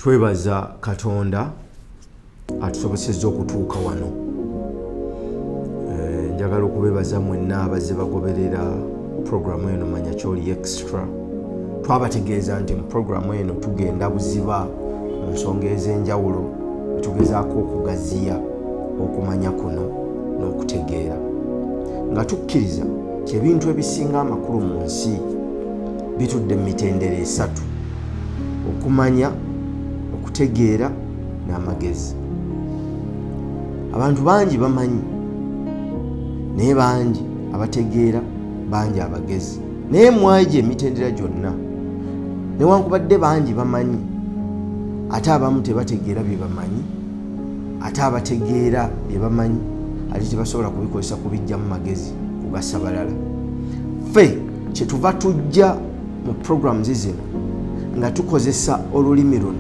Twebaza Katonda atusobosezza okutuuka wano. Njagala okubebaza mwenna abazze bagoberera programu eno ManyaKyoliExtra. Twabategeeza nti mu programu eno tugenda buziba mu nsonga ez'enjawulo, tugezaako okugaziya okumanya kuno n'okutegeera. Nga tukkiriza nti ebintu ebisinga amakulu mu nsi bitudde mu mitendera esatu: okumanya, okutegeera n'amagezi. Abantu bangi bamanyi, naye bangi abategeera, bangi abagezi. Naye mwaje emitendera gyonna, newankubadde bangi bamanyi, ate abamu tebategeera bye bamanyi, ate abategeera bye bamanyi ate tebasobola kubikozesa kubijja mu magezi kugasa balala. Ffe kyetuva tujja mu programs zino nga tukozesa olulimi luno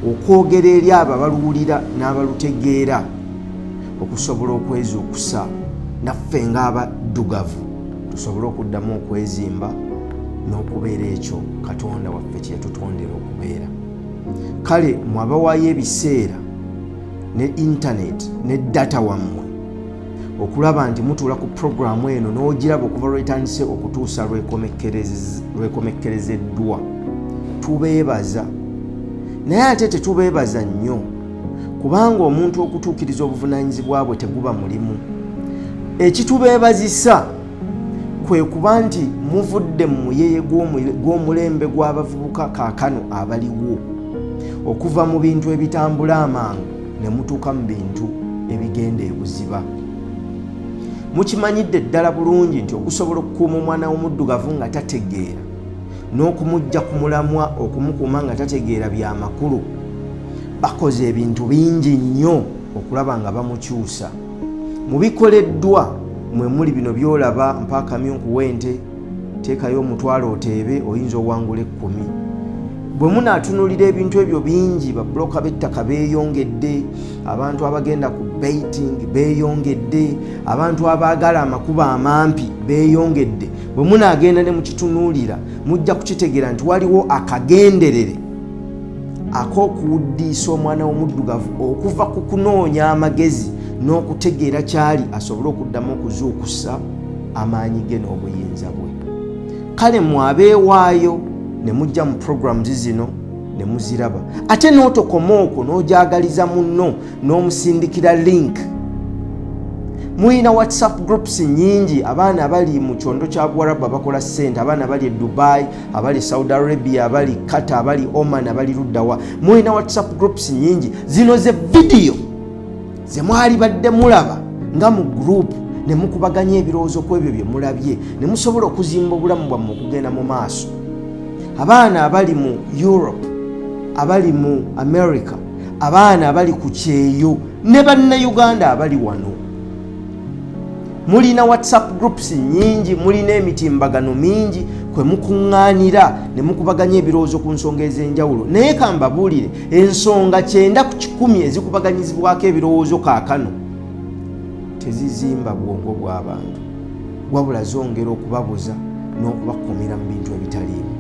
okwogera eri abo abaluwulira n'abalutegeera okusobola okwezuukusa naffe ng'abaddugavu tusobole okuddamu okwezimba n'okubeera ekyo Katonda waffe kye yatutondera okubeera. Kale mwabawaayo ebiseera ne internet ne data wammwe okulaba nti mutuula ku programu eno n'ogiraba okuva lwetandise okutuusa lwekomekkerezeddwa. Tubeebaza, naye ate tetubeebaza nnyo, kubanga omuntu okutuukiriza obuvunaanyizibwa bwe teguba mulimu. Ekitubeebazisa kwe kuba nti muvudde mu muyeye gw'omulembe gw'abavubuka kaakano abaliwo, okuva mu bintu ebitambula amangu ne mutuuka mu bintu ebigenda ebuziba. Mukimanyidde ddala bulungi nti okusobola okukuuma omwana w'omuddugavu nga tategeera n'okumujja ku mulamwa okumukuuma nga tategeera by'amakulu, bakoze ebintu bingi nnyo okulaba nga bamukyusa. Mu bikoleddwa mwe muli bino byolaba: mpaaka myunku wente, teekayo omutwalo oteebe, oyinza owangula 10. Bwe munaatunulira ebintu ebyo bingi, babbuloka b'ettaka beeyongedde, abantu abagenda ku baiting beeyongedde, abantu abaagala amakuba amampi beeyongedde. Bwe munaagenda ne mukitunuulira mujja kukitegeera nti waliwo akagenderere ak'okuwuddiisa omwana w'omuddugavu okuva ku kunoonya amagezi n'okutegeera kyali asobole okuddamu okuzuukusa amaanyi ge n'obuyinza bwe. Kale mwabeewaayo ne mujja mu programs zino ne muziraba, ate n'otokoma okwo n'ogyagaliza munno n'omusindikira link. Muyina WhatsApp groups nyingi, abaana abali mu kyondo kya Buwarabu abakola ssente, abaana abali e Dubai, abali Saudi Arabia, abali Qatar, abali Oman, abali Luddawa. Muyina WhatsApp groups nyingi, zino ze video ze mwali badde mulaba nga mu group ne mukubaganya ebirowoozo ku ebyo bye mulabye ne musobola okuzimba obulamu bwammwe okugenda mu maaso. Abaana abali mu Europe, abali mu America, abaana abali ku kyeyo ne bannayuganda abali wano, mulina WhatsApp groups nyingi, mulina emitimbagano mingi kwe mukuŋŋaanira ne mukubaganya ebirowoozo ku nsonga ez'enjawulo. Naye kambabuulire, ensonga 9 ku 10 ezikubaganyizibwako ebirowoozo kaakano tezizimba bwongo bw'abantu, wabula zongera okubabuza n'okubakumira mu bintu ebitaliimu.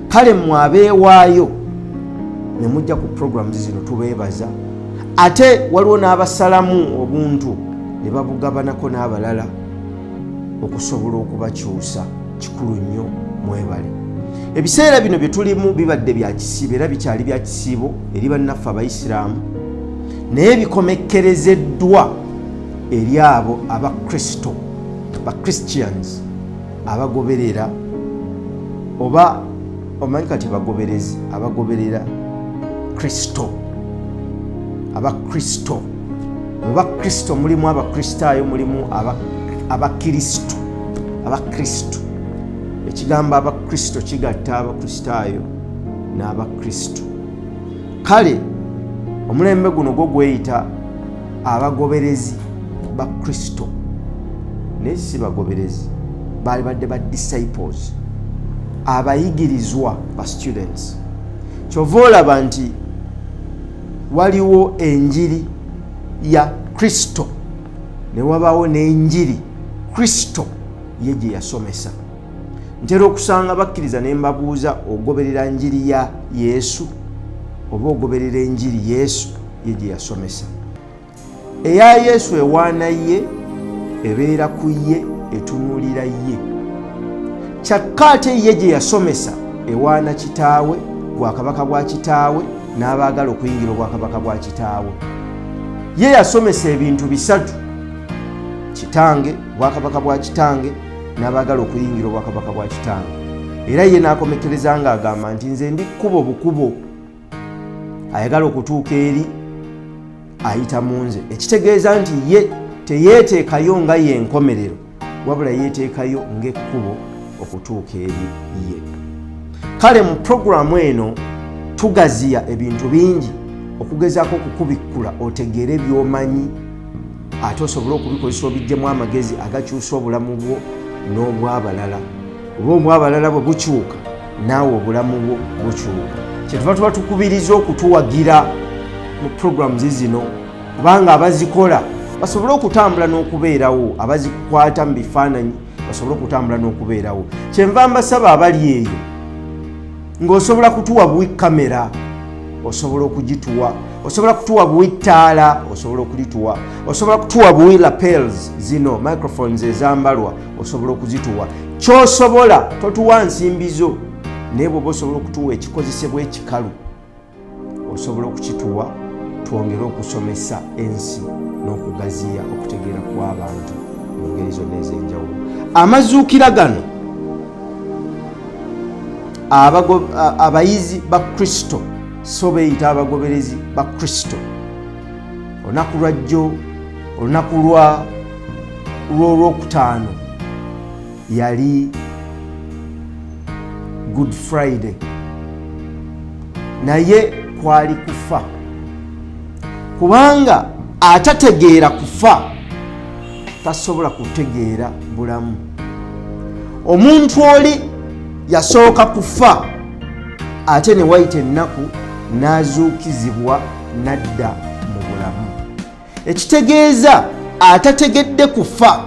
Kale mwabeewaayo ne mujja ku programs zino, tubeebaza. Ate waliwo n'abasalamu obuntu ne babugabanako n'abalala okusobola okubakyusa. Kikulu nnyo, mwebale. Ebiseera bino bye tulimu bibadde bya kisiibo era bikyali bya kisiibo eri bannaffe Abayisiraamu, naye bikomekkerezeddwa eri abo Abakristo, Christians abagoberera oba omanyi kati bagoberezi abagoberera Kristo. Abakristo, mu Bakristo mulimu Abakristaayo, mulimu Abakristo. Abakristo, ekigambo Abakristo kigatta Abakristaayo n'Abakristo. Kale omulembe guno gwo gweyita abagoberezi ba Kristo, naye si bagoberezi, baali badde ba disciples, abayigirizwa ba students. Kyova olaba nti waliwo enjiri ya Kristo ne wabaawo n'enjiri Kristo ye gye yasomesa. Ntera okusanga bakkiriza ne mbabuuza, ogoberera njiri ya Yesu? oba ogoberera enjiri Yesu ye gye yasomesa. Eya Yesu ewaana ye, ebeera ku ye, etunuulira ye. Kyakka ate ye gye yasomesa ewaana kitaawe, bwakabaka bwa kitaawe, n'abaagala okuyingira obwakabaka bwa kitaawe. Ye yasomesa ebintu bisatu: kitange, bwakabaka bwa kitange, n'abaagala okuyingira obwakabaka bwa kitange. Era ye n'akomekereza ng'agamba nti nze ndi kkubo bukubo, ayagala okutuuka eri ayita mu nze. Ekitegeeza nti ye teyeeteekayo nga ye enkomerero, wabula yeeteekayo ng'ekkubo okutuuka eri ye. Kale mu puroguramu eno tugaziya ebintu bingi okugezaako okukubikkula otegeere by'omanyi, ate osobole okubikozesa obiggyemu amagezi agakyusa obulamu bwo n'obw'abalala. Oba obw'abalala bwe bukyuka, naawe obulamu bwo bukyuka. Kyetuva tuba tukubiriza okutuwagira mu puroguramu zino, kubanga abazikola basobole okutambula n'okubeerawo, abazikwata mu bifaananyi basobole okutambula n'okubeerawo. Kyenva mbasaba abali eyo, ng'osobola kutuwa buwi kamera, osobola okugituwa, osobola kutuwa buwi ttaala, osobola okulituwa, osobola kutuwa buwi lapels zino microphones ezambalwa, osobola okuzituwa. Ky'osobola totuwa nsimbizo, naye bw'oba osobola okutuwa ekikozesebwa ekikalu, osobola okukituwa, twongere okusomesa ensi n'okugaziya okutegeera kw'abantu mu ngeri zonna ez'enjawulo. Amazuukira gano abayizi ba Kristo, so beeyita abagoberezi ba Kristo, olunaku lwa jjo, olunaku lw'Olwokutaano yali Good Friday, naye kwali kufa, kubanga atategeera kufa tasobola kutegeera bulamu. Omuntu oli yasooka kufa, ate ne wayita ennaku n'azuukizibwa n'adda mu bulamu. Ekitegeeza atategedde kufa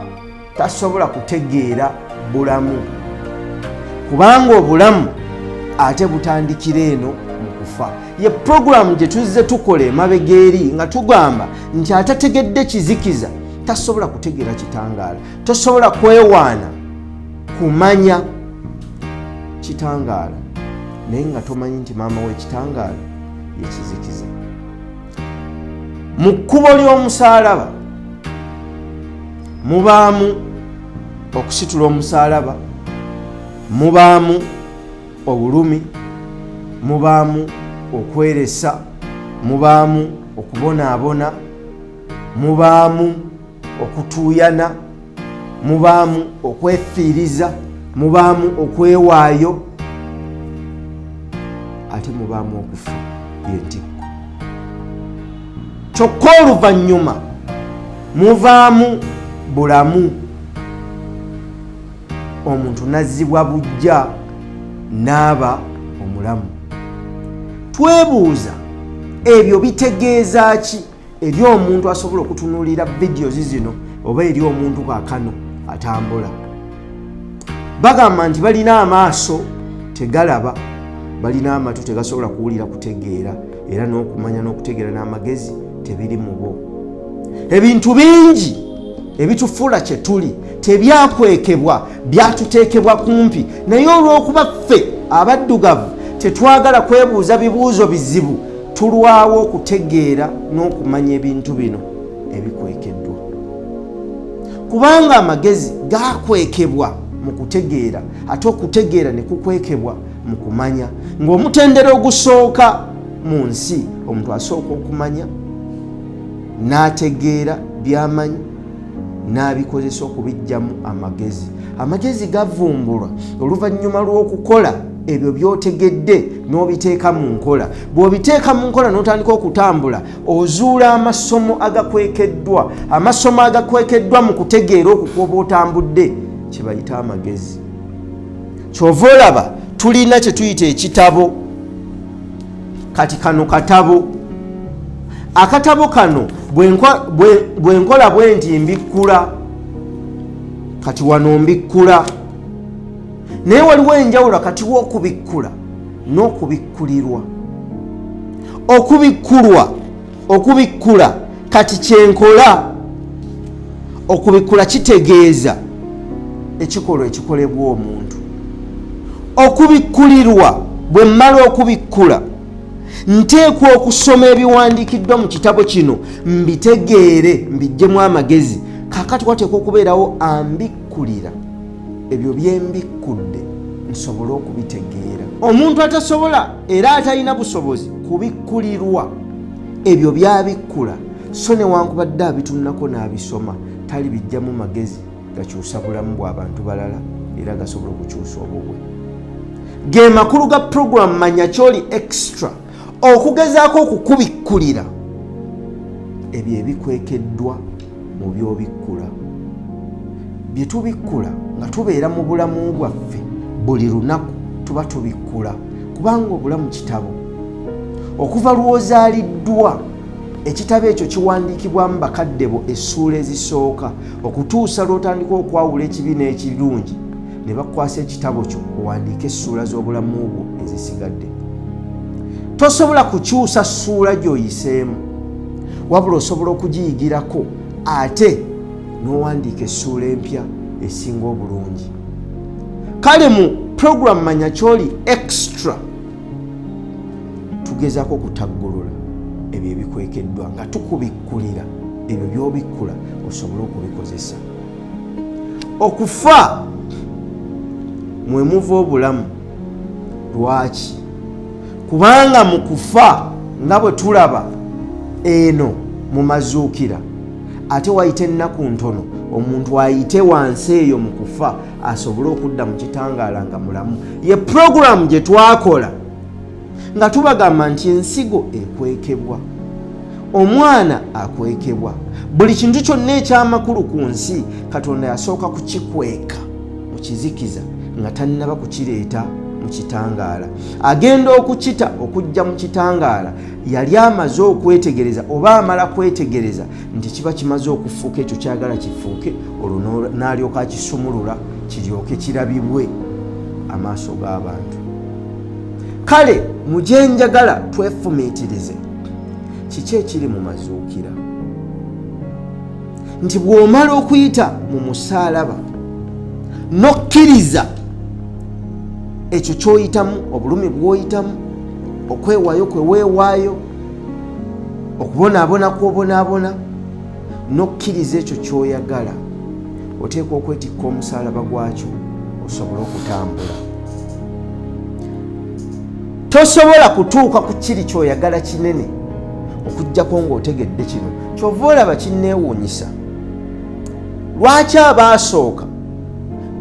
tasobola kutegeera bulamu, kubanga obulamu ate butandikira eno mu kufa. Ye puroguramu gye tuzze tukola emabega eri nga tugamba nti atategedde kizikiza tasobola kutegeera kitangaala. Tosobola kwewaana kumanya kitangaala naye nga tomanyi nti maama w'ekitangaala ye kizikiza. Mu kkubo ly'omusaalaba mubaamu okusitula omusaalaba, mubaamu obulumi, mubaamu okweresa, mubaamu okubonaabona, mubaamu okutuuyana, mubaamu okwefiiriza, mubaamu okwewaayo, ate mubaamu okufa y'entikko. Kyokka oluvannyuma muvaamu bulamu, omuntu nazzibwa buggya n'aba omulamu. Twebuuza ebyo bitegeeza ki eri omuntu asobola okutunuulira videos zino oba eri omuntu kaakano atambula? Bagamba nti balina amaaso tegalaba, balina amatu tegasobola kuwulira kutegeera, era n'okumanya n'okutegeera n'amagezi tebiri mu bo. Ebintu bingi ebitufuula kye tuli tebyakwekebwa, byatuteekebwa kumpi, naye olw'okuba ffe abaddugavu tetwagala kwebuuza bibuuzo bizibu, tulwawo okutegeera n'okumanya ebintu bino ebikwekeddwa. Kubanga amagezi gakwekebwa mu kutegeera, ate okutegeera ne kukwekebwa mu kumanya. Ng'omutendera ogusooka mu nsi, omuntu asooka okumanya n'ategeera by'amanyi n'abikozesa okubiggyamu amagezi. Amagezi gavumbulwa oluvannyuma lw'okukola ebyo by'otegedde n'obiteeka mu nkola. Bw'obiteeka mu nkola n'otandika okutambula, ozuula amasomo agakwekeddwa. Amasomo agakwekeddwa mu kutegeera okwo kw'oba otambudde kye bayita amagezi. Kyova olaba tulina kye tuyita ekitabo. Kati kano katabo. Akatabo kano bwe nkola bwe nti mbikkula, kati wano mbikkula. Naye waliwo enjawulo kati w'okubikkula n'okubikkulirwa. okubikkula kati kyenkola. Okubikkula kitegeeza ekikolwa ekikolebwa omuntu. Okubikkulirwa bwe mmala okubikkula nteekwa okusoma ebiwandiikiddwa mu kitabo kino mbitegeere mbiggyemu amagezi. Kaakati wateekwa okubeerawo ambikkulira ebyo bye mbikkudde nsobole okubitegeera. Omuntu atasobola era atalina busobozi kubikkulirwa ebyo byabikkula so newankubadde abitunnako n'abisoma talibijjamu magezi gakyusa bulamu bw'abantu balala era gasobola okukyusa obubwe. Ge makulu ga program ManyaKyoliExtra okugezaako okukubikkulira ebyo ebikwekeddwa mu byobikkula. Bye tubikkula nga tubeera mu bulamu bwaffe buli lunaku tuba tubikkula kubanga obulamu kitabo. Okuva lw'ozaaliddwa ekitabo ekyo kiwandiikibwamu bakadde bo essuula ezisooka okutuusa lw'otandika okwawula ekibi n'ekirungi ne bakwasa ekitabo kyo owandiika essuula z'obulamu bwo ezisigadde. Tosobola kukyusa ssuula gy'oyiseemu wabula osobola okugiyigirako ate n'owandiika essuula empya esinga obulungi. Kale mu program ManyaKyoliExtra tugezaako okutaggulula ebyo ebikwekeddwa nga tukubikkulira ebyo by'obikkula osobole okubikozesa. Okufa mwe muva obulamu. Lwaki? Kubanga mu kufa nga bwe tulaba eno mu mazuukira ate wayite ennaku ntono omuntu ayite wansi eyo mu kufa asobole okudda mu kitangaala nga mulamu. Ye program gye twakola nga tubagamba nti ensigo ekwekebwa, omwana akwekebwa, buli kintu kyonna ekyamakulu ku nsi Katonda yasooka kukikweka mu kizikiza nga tannaba kukireeta mu kitangaala. Agenda okukita okujja mu kitangaala yali amaze okwetegereza oba amala kwetegereza nti kiba kimaze okufuuka ekyo kyagala kifuuke, olwo n'alyoka akisumulula kiryoke kirabibwe amaaso g'abantu. Kale mu gye njagala twefumiitirize kiki ekiri mu mazuukira nti bw'omala okuyita mu musaalaba n'okkiriza ekyo ky'oyitamu, obulumi bw'oyitamu, okwewaayo kwe weewaayo, okubonaabona kw'obonaabona, n'okkiriza ekyo ky'oyagala, oteekwa okwetikka omusaalaba gwakyo osobole okutambula. Tosobola kutuuka ku kiri ky'oyagala kinene okuggyako ng'otegedde kino. Kyova olaba kinneewuunyisa. Lwaki abaasooka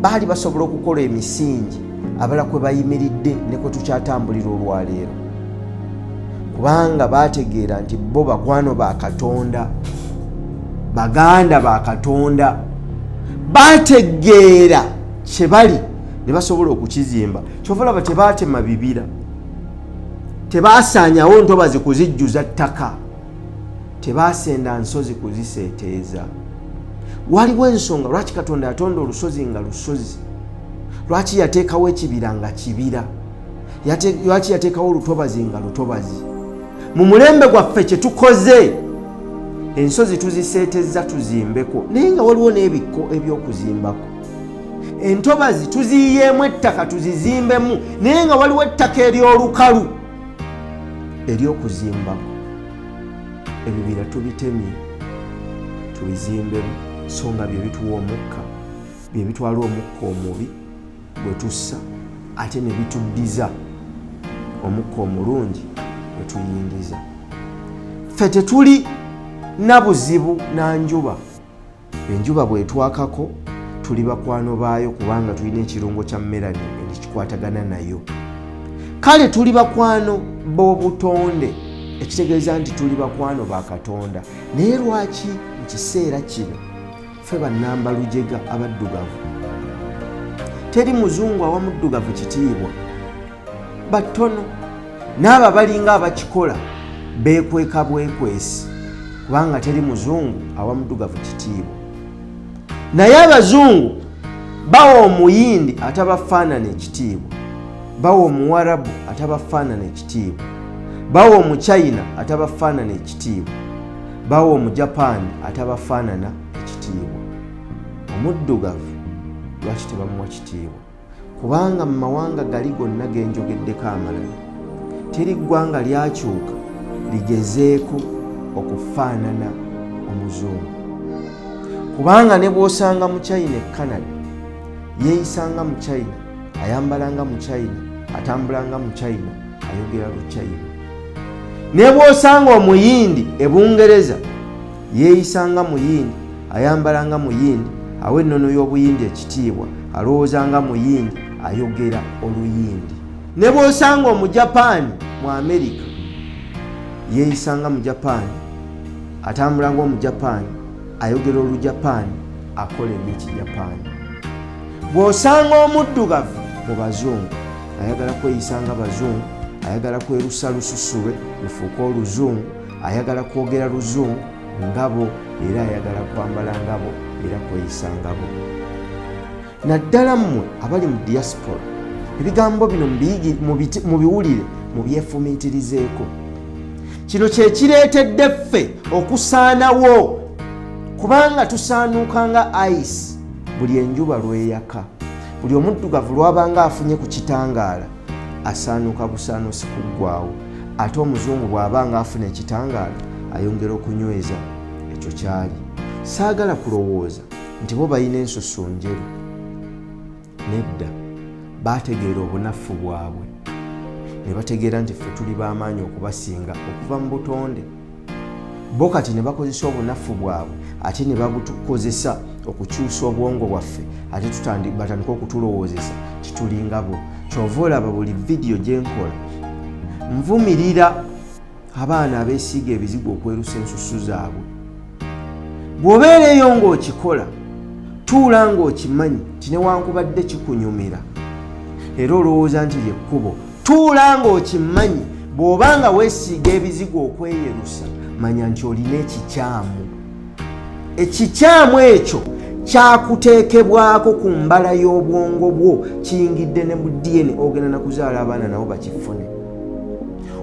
baali basobola okukola emisingi abala kwe bayimiridde ne kwe tukyatambulira olwaleero? Kubanga baategeera nti bo bakwano ba Katonda, baganda ba Katonda, baategeera kye bali ne basobola okukizimba. Kyova olaba tebaatema bibira, tebaasaanyawo ntobazi kuzijjuza ttaka, tebaasenda nsozi kuziseeteeza. Waliwo ensonga lwaki Katonda yatonda olusozi nga lusozi, lwaki yateekawo ekibira nga kibira, lwaki yateekawo olutobazi nga lutobazi. Mu mulembe gwaffe kye tukoze ensozi tuziseetezza tuzimbeko naye nga waliwo n'ebikko ebyokuzimbako. Entobazi tuziyiyeemu ettaka tuzizimbemu naye nga waliwo ettaka ery'olukalu ery'okuzimbako. Ebibira tubitemye tubizimbemu so nga bye bituwa omukka, bye bitwala omukka omubi gwe tussa ate ne bituddiza omukka omulungi gwe tuyingiza. Ffe tetuli na buzibu na njuba. Enjuba bwetwakako tuli bakwano baayo kubanga tulina ekirungo kya melanin ekikwatagana nayo. Kale tuli bakwano b'obutonde ekitegeeza nti tuli bakwano ba Katonda. Naye lwaki mu kiseera kino ffe bannambalujega abaddugavu, teri muzungu awa muddugavu kitiibwa, batono n'abo balinga abakikola beekweka bwekwesi kubanga teri muzungu awa muddugavu kitiibwa. Naye abazungu bawa omuyindi atabafaanana ekitiibwa, bawa omuwarabu atabafaanana ekitiibwa, bawa omuchina atabafaanana ekitiibwa, bawa omujapani atabafaanana ekitiibwa. Omuddugavu lwaki tebamuwa kitiibwa? Kubanga mu mawanga gali gonna genjogeddeko amalala teri ggwanga lyakyuka ligezeeko okufaanana omuzungu. Kubanga ne bw'osanga mu China e Canada yeeyisanga mu China, ayambalanga mu China, atambulanga mu China, ayogera lu China. Ne bw'osanga omuyindi e Bungereza yeeyisanga muyindi, ayambalanga muyindi, awa ennono y'obuyindi ekitiibwa, alowoozanga muyindi, ayogera oluyindi. Ne bw'osanga omujapani mu Amerika yeeyisanga mu Japani, atambulanga omujapani, ayogera olujapani, akola ebyekijapani. Bw'osanga omuddugavu mu bazungu ayagala kweyisanga bazungu, ayagala kwerusa lususulwe lufuuka oluzungu, ayagala kwogera luzungu ngabo, era ayagala kwambala ngabo, era kweyisa ngabo. Naddala mmwe abali mu diaspora ebigambo bino mubiwulire mubyefumiitirizeeko. Kino kye kireetedde ffe okusaanawo, kubanga tusaanuuka nga ice buli enjuba lweyaka. Buli omuddugavu lwabanga afunye ku kitangaala asaanuuka busaanuusi kuggwaawo, ate omuzungu bw'abanga afuna ekitangaala ayongera okunyweza ekyo kyali. Saagala kulowooza nti bo balina ensusu njeru. Nedda, baategeera obunafu bwabwe ne bategeera nti ffe tuli b'amaanyi okubasinga okuva mu butonde. Bo kati ne bakozesa obunafu bwabwe ate ne babutukozesa okukyusa obwongo bwaffe, ate batandika okutulowoozesa titulinga bo. Kyova olaba buli vidiyo gye nkola nvumirira abaana abeesiiga ebizigo okwerusa ensusu zaabwe. Bw'obeereyo ng'okikola tuula ng'okimanyi ti newankubadde kikunyumira era olowooza nti lyekkubo, tuula ng'okimanyi. Bw'obanga weesiiga ebizigo okweyerusa manya nti olina ekikyamu. Ekikyamu ekyo kyakuteekebwako ku mbala y'obwongo bwo, kiyingidde ne mu DNA, ogenda na kuzaala abaana nabo bakifune.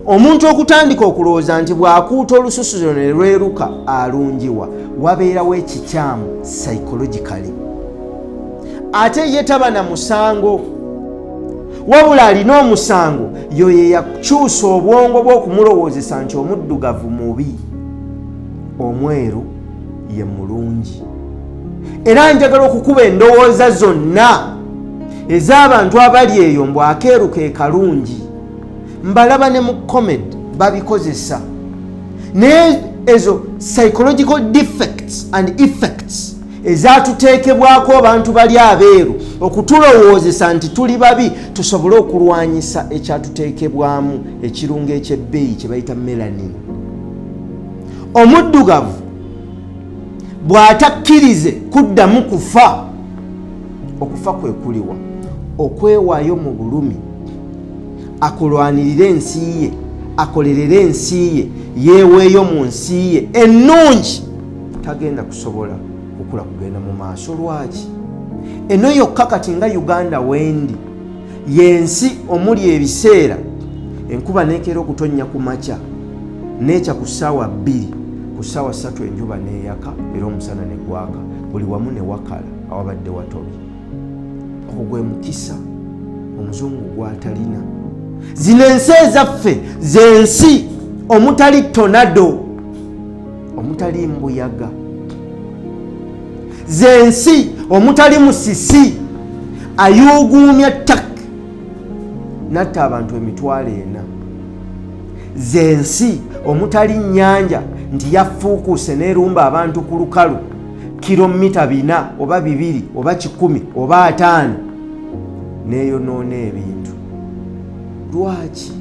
Omuntu okutandika okulowooza nti bw'akuuta olususu ne lweruka alungiwa, wabeerawo ekikyamu psychologically. Ate ye taba na musango, wabula alina omusango, yo ye yakyusa obwongo bw'okumulowoozesa nti omuddugavu mubi, omweru ye mulungi. Era njagala okukuba endowooza zonna ez'abantu abali eyo mbw akeeru ke kalungi. Mbalaba ne mu comedy babikozesa. Naye ezo psychological defects and effects ezatuteekebwako abantu bali abeeru okutulowoozesa nti tuli babi tusobole okulwanyisa ekyatuteekebwamu ekirungo eky'ebbeeyi kye bayita melanin. Omuddugavu bw'atakkirize kuddamu kufa, okufa kwe kuliwa okwewaayo mu bulumi, akulwanirire ensi ye, akolerere ensi ye, yeeweeyo mu nsi ye ennungi, tagenda kusobola kukula kugenda mu maaso. Lwaki? Eno yokka kati nga Uganda wendi yensi omuli ebiseera enkuba neekera okutonnya ku makya, neekya ku ssaawa 2, ku ssaawa 3 enjuba neeyaka era omusana ne gwaka, buli wamu ne wakala awabadde watobi. Ogwo gwe mukisa omuzungu gw'atalina. Zino ensi ezaffe z'ensi omutali tornado, omutali mbuyaga, z'ensi omutali musisi ayuuguumya ttaka natta abantu 40,000, z'ensi omutali nnyanja nti yafuukuuse n'erumba abantu ku lukalu kilomita 4 oba 2 oba 10 oba 5 neeyonoona ebintu. Lwaki?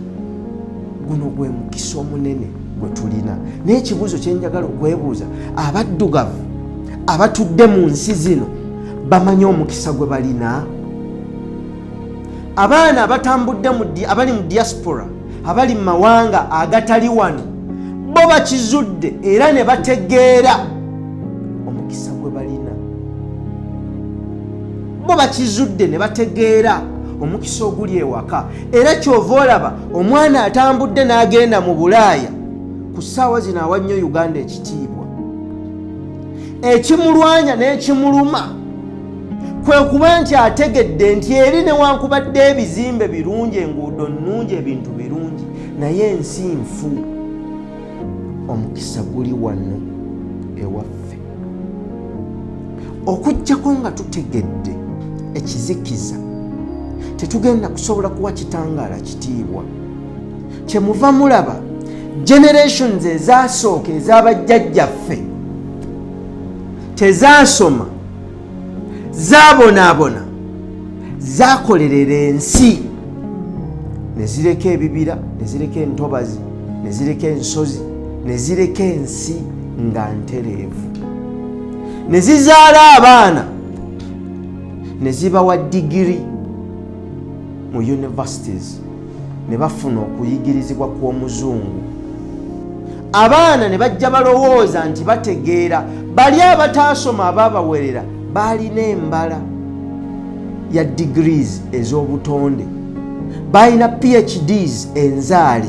Guno gwe mukisa omunene gwe tulina. N'ekibuuzo kye njagala okwebuuza, abaddugavu abatudde mu nsi zino bamanyi omukisa gwe balina? Abaana abatambudde abali mu diaspora, abali mu mawanga agatali wano, bo bakizudde era ne bategeera omukisa gwe balina. Bo bakizudde ne bategeera omukisa oguli ewaka. Era kyova olaba omwana atambudde n'agenda mu Bulaaya ku ssaawa zino awa nnyo Uganda ekitiibwa. Ekimulwanya n'ekimuluma kwe kuba nti ategedde nti eri newankubadde ebizimbe birungi, enguudo nnungi, ebintu birungi, naye ensi nfu. Omukisa guli wano ewaffe. Okuggyako nga tutegedde ekizikiza, tetugenda kusobola kuwa kitangaala kitiibwa. Kyemuva mulaba generations ezasooka ez'abajjajjaffe tezaasoma, zaabonaabona, zaakolerera ensi, ne zireka ebibira, ne zireka entobazi, ne zireka ensozi, ne zireka ensi nga ntereevu, ne zizaala abaana, ne zibawa digiri mu universities, ne bafuna okuyigirizibwa kw'omuzungu. Abaana ne bajja balowooza nti bategeera, bali abataasoma abaabawerera baalina embala ya degrees ez'obutonde, baalina PhDs enzaale,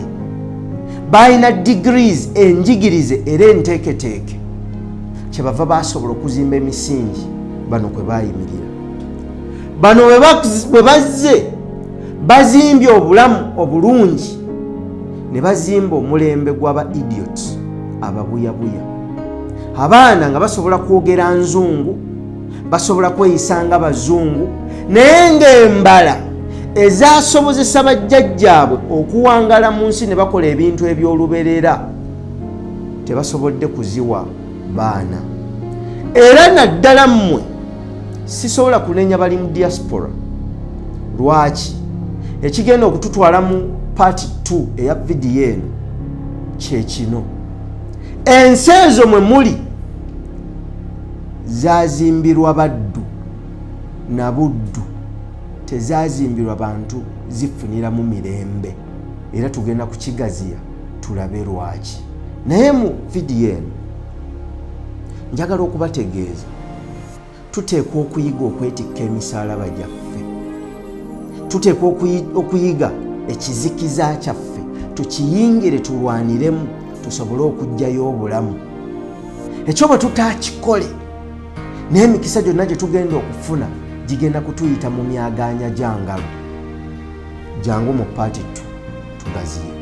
baalina degrees enjigirize era enteeketeeke. Kyebava basobola okuzimba emisingi bano kwe baayimirira. Bano bwe bazze bazimbye obulamu obulungi, ne bazimba omulembe gw'aba idiots, ababuyabuya. Abaana nga basobola kwogera nzungu, basobola kweyisa nga bazungu, naye ng'embala ezasobozesa bajjajjaabwe okuwangala mu nsi ne bakola ebintu eby'oluberera tebasobodde kuziwa baana. Era naddala mmwe sisobola kunenya bali mu diaspora. Lwaki? Ekigenda okututwala mu part 2 eya vidiyo eno kye kino. Ensi ezo mwe muli zazimbirwa baddu na buddu, tezazimbirwa bantu zifuniramu mirembe. Era tugenda kukigaziya tulabe lwaki. Naye mu vidiyo eno njagala okubategeeza tuteekwa okuyiga okwetikka emisaalaba gyaffe, tuteekwa okuyiga ekizikiza kyaffe, tukiyingire tulwaniremu tusobole okuggyayo obulamu. Ekyo bwe tutakikole n'emikisa gyonna gye tugenda okufuna gigenda kutuyita mu myaganya gyangalo. Jangu mu part 2 tugaziye.